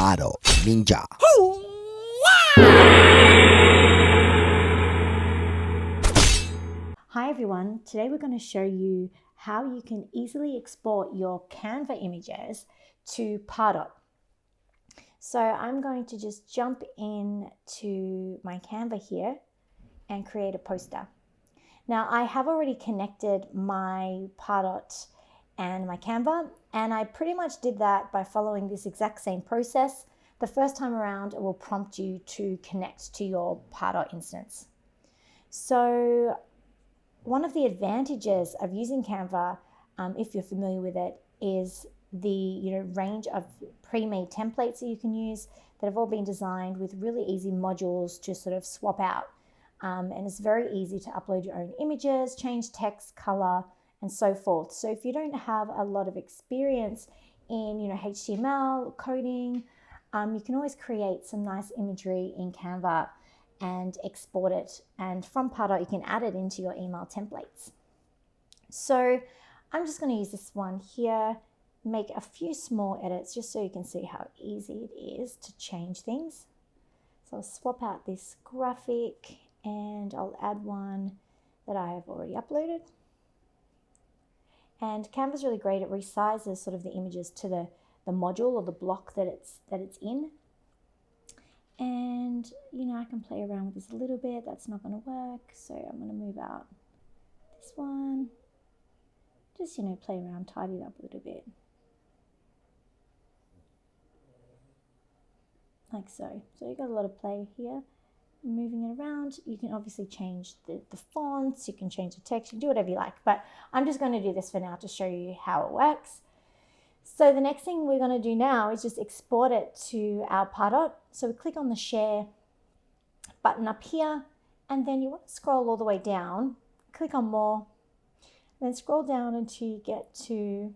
Pardot Ninja. Hi everyone, today we're going to show you how you can easily export your Canva images to Pardot. So I'm going to just jump in to my Canva here and create a poster. Now I have already connected my Pardot and my Canva, and I pretty much did that by following this exact same process. The first time around it will prompt you to connect to your Pardot instance. So one of the advantages of using Canva, if you're familiar with it, is the range of pre-made templates that you can use that have all been designed with really easy modules to sort of swap out. And it's very easy to upload your own images, change text, color, and so forth. So if you don't have a lot of experience in HTML, coding, you can always create some nice imagery in Canva and export it. And from Pardot, you can add it into your email templates. So I'm just going to use this one here, make a few small edits just so you can see how easy it is to change things. So I'll swap out this graphic and I'll add one that I have already uploaded. And Canva's really great. It resizes sort of the images to the module or the block that it's in. And I can play around with this a little bit. That's not going to work, so I'm going to move out this one. Just play around, tidy it up a little bit, like so. So you've got a lot of play here. Moving it around, you can obviously change the fonts, you can change the text, you can do whatever you like, but I'm just going to do this for now to show you how it works. So the next thing we're going to do now is just export it to our Pardot. So we click on the share button up here, and then you want to scroll all the way down, click on more, then scroll down until you get to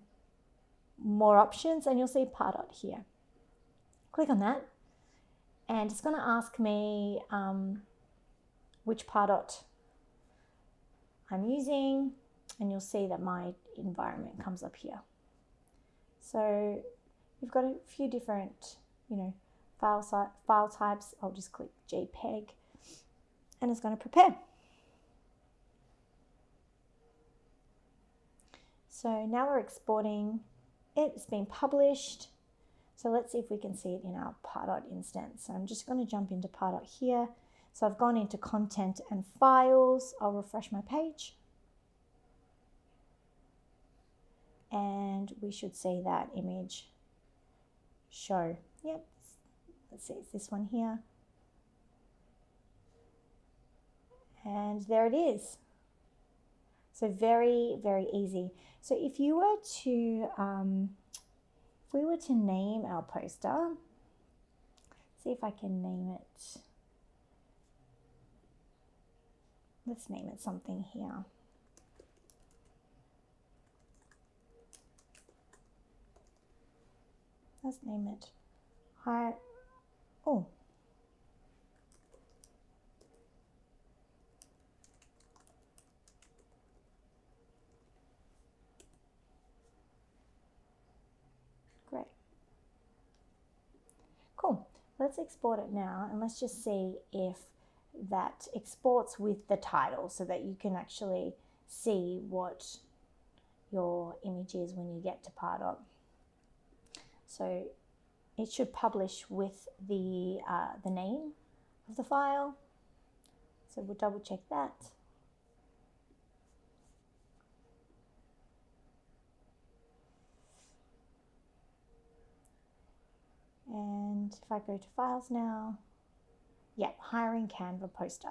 more options, and you'll see Pardot here. Click on that. And it's going to ask me which Pardot I'm using, and you'll see that my environment comes up here. So you've got a few different, file types. I'll just click JPEG, and it's going to prepare. So now we're exporting it. It's been published. So let's see if we can see it in our Pardot instance. So I'm just going to jump into Pardot here. So I've gone into content and files. I'll refresh my page. And we should see that image show. Yep. Let's see, it's this one here. And there it is. So very, very easy. So if you were to we were to name our poster, see if I can name it. Let's name it something here. Let's name it Great. Cool. Let's export it now, and let's just see if that exports with the title so that you can actually see what your image is when you get to Pardot. So it should publish with the name of the file. So we'll double check that. And if I go to files now, yep, hiring Canva poster.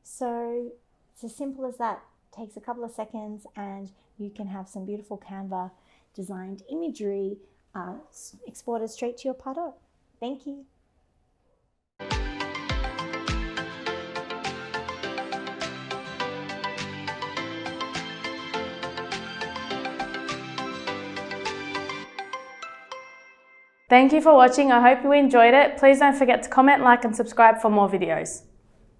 So it's as simple as that. It takes a couple of seconds and you can have some beautiful Canva designed imagery exported straight to your Pardot. Thank you. Thank you for watching. I hope you enjoyed it. Please don't forget to comment, like, and subscribe for more videos.